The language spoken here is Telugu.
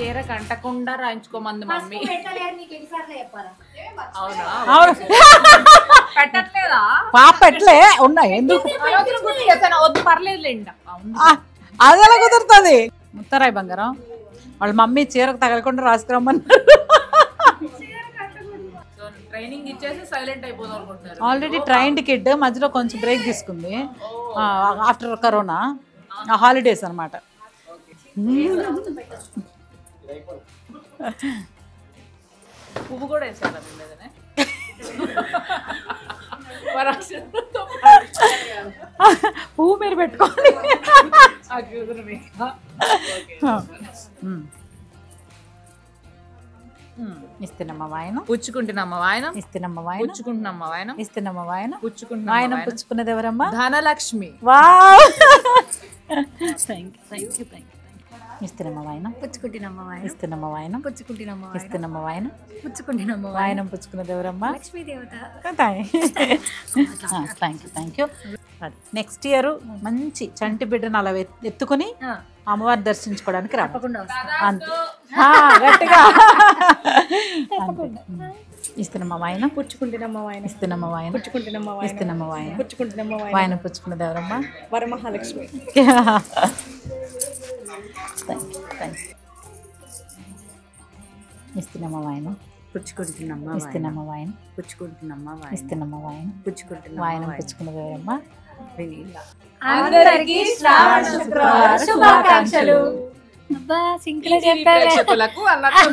చీర కంటకుండా రాయించుకోమంది మమ్మీ. పెట్టట్లేదా? పాప పెట్టలే ఉన్నాయి ఎందుకు వద్దు పర్లేదులేండి. అది ఎలా కుదురుతుంది? ముత్తరాయి బంగారం వాళ్ళ మమ్మీ చీరకు తగలకుండా రాసుకురమ్మన్నారు. ట్రైనింగ్ ఇచ్చేసి సైలెంట్ అయిపోదాం అనుకుంటున్నారు. ఆల్రెడీ ట్రైన్డ్ కిడ్ మధ్యలో కొంచెం బ్రేక్ తీసుకుంది ఆఫ్టర్ కరోనా హాలిడేస్ అనమాట. పువ్వు కూడా వేసాను మీదనే. పువ్వు మీరు పెట్టుకోండి. ఇస్తున్నమ్మ వాయనం పుచ్చుకుంటున్నమ్మ వాయనం ఇస్తున్నమ్మ వాయనం పుచ్చుకుంటున్నమ్మ వాయనం ఇస్తున్నమ్మ వాయనం పుచ్చుకుంటున్న వాయనం పుచ్చుకున్నది ఎవరమ్మా? ధనలక్ష్మి. వావ్ ఇస్తున్నమ్మ వాయనం పుచ్చుకుంటున్నమ్మ వాయనం ఇస్తున్నమ్మ వాయనం పుచ్చుకుంటున్నమ్మ ఇస్తున్నమ్మ వాయనం పుచ్చుకుంటున్నమ్మ వాయనం పుచ్చుకున్నది ఎవరమ్మా? లక్ష్మీ దేవత. Thank you. నెక్స్ట్ ఇయర్ మంచి చంటి బిడ్డను అలా ఎత్తుకుని అమ్మవారిని దర్శించుకోవడానికి రా. అంతే గట్టిగా ఇస్తున్నమ్మ వాయనం పుచ్చుకుంటున్నమ్మ వాయనం ఇస్తున్నమ్మ వాయనం పుచ్చుకుంటున్నమ్మ వాయనం ఇస్తున్నమ్మ వాయనం పుచ్చుకుంటున్నమ్మ వాయనం పుచ్చుకున్నది ఎవరమ్మా? వరమహాలక్ష్మి. ఇస్తున్నమ్మ వాయనం పుచ్చుకుంటున్నమ్మ ఇస్తున్నమ్మ వాయనం పుచ్చుకుంటున్నమ్మ ఇస్తున్నమ్మ వాయనం పుచ్చుకుంటున్న వాయనం పుచ్చుకున్నది ఎవరమ్మా? అందరికీ శ్రావణ శుక్రవార శుభాకాంక్షలు. అబ్బా సింకులో చెప్పారు. అన్నట్టు